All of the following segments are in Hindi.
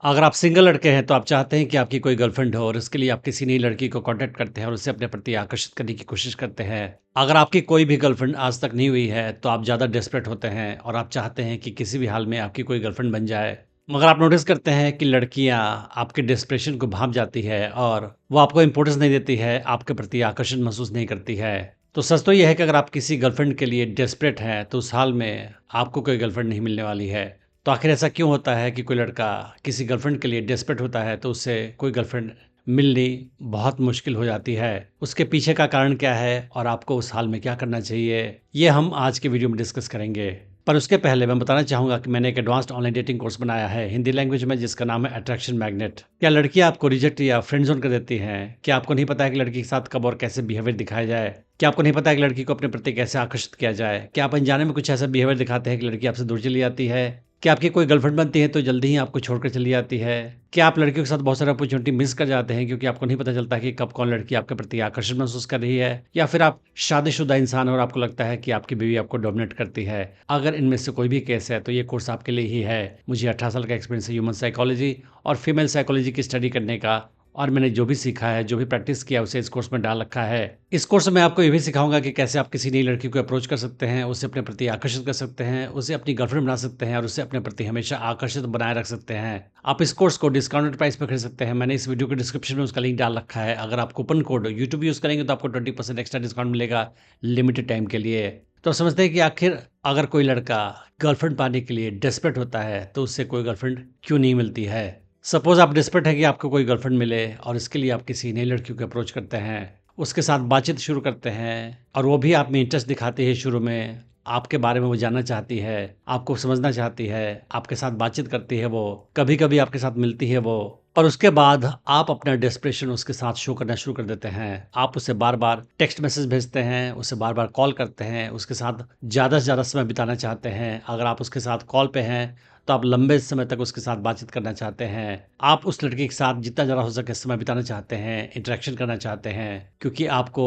अगर आप सिंगल लड़के हैं तो आप चाहते हैं कि आपकी कोई गर्लफ्रेंड हो और इसके लिए आप किसी नई लड़की को कांटेक्ट करते हैं और उससे अपने प्रति आकर्षित करने की कोशिश करते हैं। अगर आपकी कोई भी गर्लफ्रेंड आज तक नहीं हुई है तो आप ज़्यादा डेस्परेट होते हैं और आप चाहते हैं कि किसी भी हाल में आपकी कोई गर्लफ्रेंड बन जाए। मगर आप नोटिस करते हैं कि लड़कियां आपके डेस्परेशन को भांप जाती है और वो आपको इंपॉर्टेंस नहीं देती है, आपके प्रति आकर्षण महसूस नहीं करती है। तो सच तो ये है कि अगर आप किसी गर्लफ्रेंड के लिए डेस्परेट हैं तो उस हाल में आपको कोई गर्लफ्रेंड नहीं मिलने वाली है। तो आखिर ऐसा क्यों होता है कि कोई लड़का किसी गर्लफ्रेंड के लिए डेस्परेट होता है तो उससे कोई गर्लफ्रेंड मिलनी बहुत मुश्किल हो जाती है? उसके पीछे का कारण क्या है और आपको उस हाल में क्या करना चाहिए? ये हम आज के वीडियो में डिस्कस करेंगे। पर उसके पहले मैं बताना चाहूँगा कि मैंने एक एडवांस्ड ऑनलाइन डेटिंग कोर्स बनाया है हिंदी लैंग्वेज में, जिसका नाम है अट्रैक्शन मैग्नेट। क्या लड़कियां आपको रिजेक्ट या फ्रेंड जोन कर देती हैं? क्या आपको नहीं पता है कि लड़की के साथ कब और कैसे बिहेवियर दिखाया जाए? क्या आपको नहीं पता है कि लड़की को अपने प्रति कैसे आकर्षित किया जाए? क्या आप अनजाने में कुछ ऐसा बिहेवियर दिखाते हैं कि लड़की आपसे दूर चली जाती है? क्या आपकी कोई गर्लफ्रेंड बनती है तो जल्दी ही आपको छोड़कर चली जाती है? क्या आप लड़कियों के साथ बहुत सारी अपॉर्चुनिटी मिस कर जाते हैं क्योंकि आपको नहीं पता चलता कि कब कौन लड़की आपके प्रति आकर्षण महसूस कर रही है? या फिर आप शादीशुदा इंसान हैं और आपको लगता है कि आपकी बीवी आपको डोमिनेट करती है? अगर इनमें से कोई भी केस है तो ये कोर्स आपके लिए ही है। मुझे 18 साल का एक्सपीरियंस है ह्यूमन साइकोलॉजी और फीमेल साइकोलॉजी की स्टडी करने का, और मैंने जो भी सीखा है, जो भी प्रैक्टिस किया, उसे इस कोर्स में डाल रखा है। इस कोर्स में आपको ये भी सिखाऊंगा कि कैसे आप किसी नई लड़की को अप्रोच कर सकते हैं, उसे अपने प्रति आकर्षित कर सकते हैं, उसे अपनी गर्लफ्रेंड बना सकते हैं और उसे अपने प्रति हमेशा आकर्षित बनाए रख सकते हैं। आप इस कोर्स को डिस्काउंटेड प्राइस पर खरीद सकते हैं। मैंने इस वीडियो के डिस्क्रिप्शन में उसका लिंक डाल रखा है। अगर आप कूपन कोड यूट्यूब यूज करेंगे तो आपको 20% एक्स्ट्रा डिस्काउंट मिलेगा लिमिटेड टाइम के लिए। तो आप समझते हैं कि आखिर अगर कोई लड़का गर्लफ्रेंड पाने के लिए डेस्परेट होता है तो उससे कोई गर्लफ्रेंड क्यों नहीं मिलती है? सपोज आप डेस्परेट है कि आपको कोई गर्लफ्रेंड मिले और इसके लिए आप किसी नई लड़की को अप्रोच करते हैं, उसके साथ बातचीत शुरू करते हैं और वो भी आप में इंटरेस्ट दिखाती है। शुरू में आपके बारे में वो जानना चाहती है, आपको समझना चाहती है, आपके साथ बातचीत करती है, वो कभी कभी आपके साथ मिलती है वो। और उसके बाद आप अपना डेस्परेशन उसके साथ शो करना शुरू कर देते हैं। आप उसे बार बार टेक्स्ट मैसेज भेजते हैं, उसे बार बार कॉल करते हैं, उसके साथ ज़्यादा से ज़्यादा समय बिताना चाहते हैं। अगर आप उसके साथ कॉल पे हैं तो आप लंबे समय तक उसके साथ बातचीत करना चाहते हैं। आप उस लड़की के साथ जितना ज़्यादा हो सके समय बिताना चाहते हैं, इंटरेक्शन करना चाहते हैं, क्योंकि आपको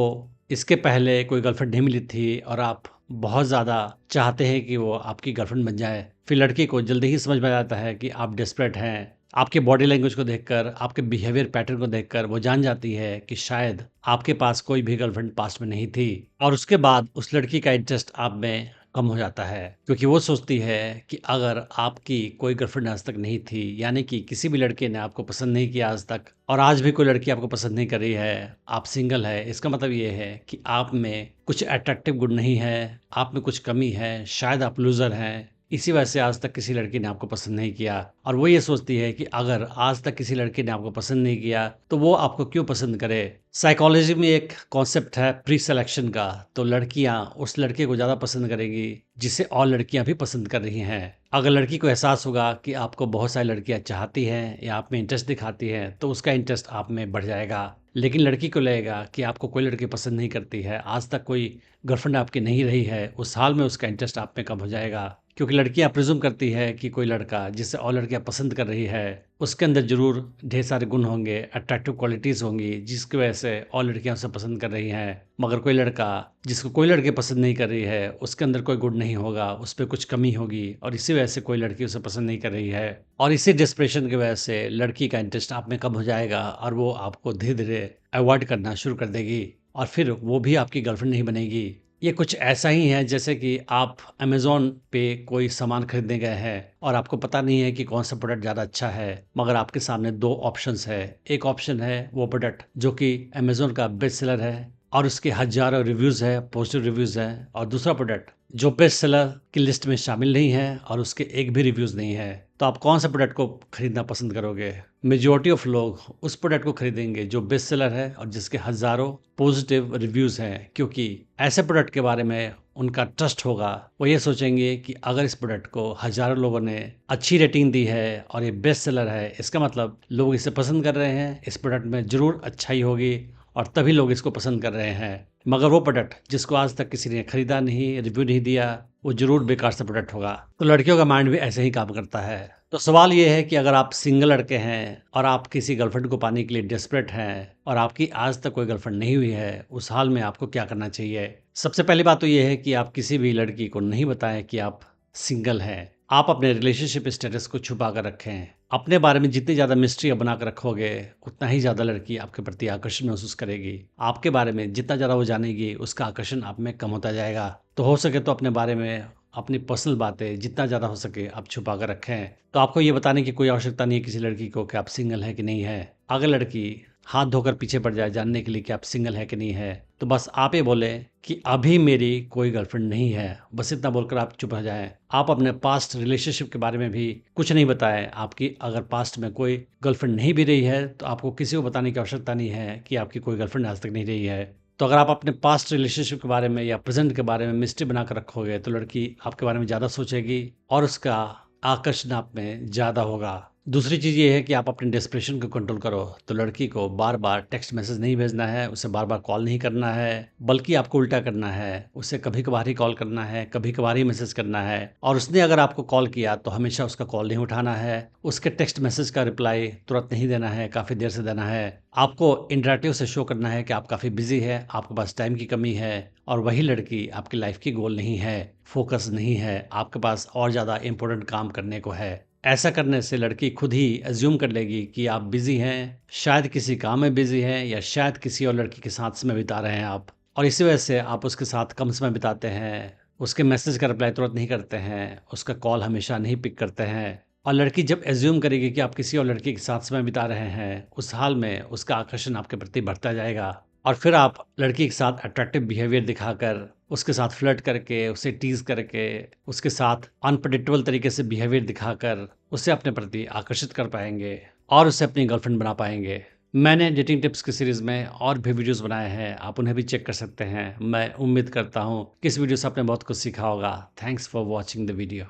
इसके पहले कोई गर्लफ्रेंड नहीं मिली थी और आप बहुत ज़्यादा चाहते हैं कि वो आपकी गर्लफ्रेंड बन जाए। फिर लड़की को जल्दी ही समझ में आ जाता है कि आप डेस्परेट हैं। आपके बॉडी लैंग्वेज को देखकर, आपके बिहेवियर पैटर्न को देखकर वो जान जाती है कि शायद आपके पास कोई भी गर्लफ्रेंड पास्ट में नहीं थी। और उसके बाद उस लड़की का इंटरेस्ट आप में कम हो जाता है, क्योंकि वो सोचती है कि अगर आपकी कोई गर्लफ्रेंड आज तक नहीं थी, यानी कि किसी भी लड़के ने आपको पसंद नहीं किया आज तक, और आज भी कोई लड़की आपको पसंद नहीं कर रही है, आप सिंगल है, इसका मतलब ये है कि आप में कुछ अट्रैक्टिव गुण नहीं है, आप में कुछ कमी है, शायद आप लूजर हैं। इसी वजह से आज तक किसी लड़की ने आपको पसंद नहीं किया। और वो ये सोचती है कि अगर आज तक किसी लड़की ने आपको पसंद नहीं किया तो वो आपको क्यों पसंद करे। साइकोलॉजी में एक कॉन्सेप्ट है प्री सिलेक्शन का। तो लड़कियां उस लड़के को ज़्यादा पसंद करेंगी जिसे और लड़कियां भी पसंद कर रही हैं। अगर लड़की को एहसास होगा कि आपको बहुत सारी लड़कियां चाहती हैं या आप में इंटरेस्ट दिखाती हैं तो उसका इंटरेस्ट आप में बढ़ जाएगा। लेकिन लड़की को लगेगा कि आपको कोई लड़की पसंद नहीं करती है, आज तक कोई गर्लफ्रेंड आपकी नहीं रही है, उस हाल में उसका इंटरेस्ट आप में कम हो जाएगा। क्योंकि लड़कियां प्रिज्यूम करती है कि कोई लड़का जिसे और लड़कियां पसंद कर रही है उसके अंदर जरूर ढेर सारे गुण होंगे, अट्रैक्टिव क्वालिटीज़ होंगी, जिसकी वजह से और लड़कियां उसे पसंद कर रही हैं। मगर कोई लड़का जिसको कोई लड़की पसंद नहीं कर रही है उसके अंदर कोई गुण नहीं होगा, उस पर कुछ कमी होगी और इसी वजह से कोई लड़की उसे पसंद नहीं कर रही है। और इसी डिस्प्रेशन की वजह से लड़की का इंटरेस्ट आप में कम हो जाएगा और वो आपको धीरे धीरे अवॉइड करना शुरू कर देगी और फिर वो भी आपकी गर्लफ्रेंड नहीं बनेगी। ये कुछ ऐसा ही है जैसे कि आप अमेज़न पे कोई सामान खरीदने गए हैं और आपको पता नहीं है कि कौन सा प्रोडक्ट ज़्यादा अच्छा है, मगर आपके सामने दो ऑप्शंस है। एक ऑप्शन है वो प्रोडक्ट जो कि अमेज़न का बेस्ट सेलर है और उसके हज़ारों रिव्यूज़ है, पॉजिटिव रिव्यूज़ हैं, और दूसरा प्रोडक्ट जो बेस्ट सेलर की लिस्ट में शामिल नहीं है और उसके एक भी रिव्यूज़ नहीं है। तो आप कौन सा प्रोडक्ट को खरीदना पसंद करोगे? मेजॉरिटी ऑफ लोग उस प्रोडक्ट को खरीदेंगे जो बेस्ट सेलर है और जिसके हज़ारों पॉजिटिव रिव्यूज़ हैं, क्योंकि ऐसे प्रोडक्ट के बारे में उनका ट्रस्ट होगा। वो ये सोचेंगे कि अगर इस प्रोडक्ट को हज़ारों लोगों ने अच्छी रेटिंग दी है और ये बेस्ट सेलर है, इसका मतलब लोग इसे पसंद कर रहे हैं, इस प्रोडक्ट में ज़रूर अच्छाई होगी और तभी लोग इसको पसंद कर रहे हैं। मगर वो प्रोडक्ट जिसको आज तक किसी ने खरीदा नहीं, रिव्यू नहीं दिया, वो जरूर बेकार सा प्रोडक्ट होगा। तो लड़कियों का माइंड भी ऐसे ही काम करता है। तो सवाल ये है कि अगर आप सिंगल लड़के हैं और आप किसी गर्लफ्रेंड को पाने के लिए डेस्परेट हैं और आपकी आज तक कोई गर्लफ्रेंड नहीं हुई है, उस हाल में आपको क्या करना चाहिए? सबसे पहली बात तो ये है कि आप किसी भी लड़की को नहीं बताएं कि आप सिंगल हैं। आप अपने रिलेशनशिप स्टेटस को छुपा कर रखें। अपने बारे में जितनी ज़्यादा मिस्ट्री आप बना के रखोगे, उतना ही ज़्यादा लड़की आपके प्रति आकर्षण महसूस करेगी। आपके बारे में जितना ज़्यादा वो जानेगी, उसका आकर्षण आप में कम होता जाएगा। तो हो सके तो अपने बारे में, अपनी पर्सनल बातें जितना ज़्यादा हो सके आप छुपा कर रखें। तो आपको ये बताने की कोई आवश्यकता नहीं है किसी लड़की को कि आप सिंगल हैं कि नहीं है। अगर लड़की हाथ धोकर पीछे पड़ जाए जानने के लिए कि आप सिंगल है कि नहीं है, तो बस आप ये बोलें कि अभी मेरी कोई गर्लफ्रेंड नहीं है। बस इतना बोलकर आप चुप हो जाएं। आप अपने पास्ट रिलेशनशिप के बारे में भी कुछ नहीं बताएं। आपकी अगर पास्ट में कोई गर्लफ्रेंड नहीं भी रही है, तो आपको किसी को बताने की आवश्यकता नहीं है कि आपकी कोई गर्लफ्रेंड आज तक नहीं रही है। तो अगर आप अपने पास्ट रिलेशनशिप के बारे में या प्रेजेंट के बारे में मिस्ट्री बना कर रखोगे, तो लड़की आपके बारे में ज़्यादा सोचेगी और उसका आकर्षण आप में ज़्यादा होगा। दूसरी चीज़ ये है कि आप अपने डेस्परेशन को कंट्रोल करो। तो लड़की को बार-बार टेक्स्ट मैसेज नहीं भेजना है, उसे बार-बार कॉल नहीं करना है, बल्कि आपको उल्टा करना है। उसे कभी-कभार ही कॉल करना है, कभी-कभार ही मैसेज करना है और उसने अगर आपको कॉल किया तो हमेशा उसका कॉल नहीं उठाना है। उसके टेक्स्ट मैसेज का रिप्लाई तुरंत नहीं देना है, काफ़ी देर से देना है। आपको इंटरैक्टिव से शो करना है कि आप काफ़ी बिज़ी है, आपके पास टाइम की कमी है और वही लड़की आपकी लाइफ की गोल नहीं है, फोकस नहीं है, आपके पास और ज़्यादा इम्पोर्टेंट काम करने को है। ऐसा करने से लड़की खुद ही अज्यूम कर लेगी कि आप बिज़ी हैं, शायद किसी काम में बिज़ी हैं या शायद किसी और लड़की के साथ समय बिता रहे हैं आप। और इसी वजह से आप उसके साथ कम समय बिताते हैं, उसके मैसेज का रिप्लाई तुरंत नहीं करते हैं, उसका कॉल हमेशा नहीं पिक करते हैं। और लड़की जब अज्यूम करेगी कि आप किसी और लड़की के साथ समय बिता रहे हैं, उस हाल में उसका आकर्षण आपके प्रति बढ़ता जाएगा और फिर आप लड़की के साथ अट्रैक्टिव बिहेवियर दिखाकर, उसके साथ फ्लर्ट करके, उसे टीज़ करके, उसके साथ अनप्रेडिक्टेबल तरीके से बिहेवियर दिखाकर उसे अपने प्रति आकर्षित कर पाएँगे और उसे अपनी गर्लफ्रेंड बना पाएँगे। मैंने डेटिंग टिप्स की सीरीज़ में और भी वीडियोज़ बनाए हैं, आप उन्हें भी चेक कर सकते हैं। मैं उम्मीद करता हूँ कि इस वीडियो से आपने बहुत कुछ सीखा होगा। Thanks for watching the video.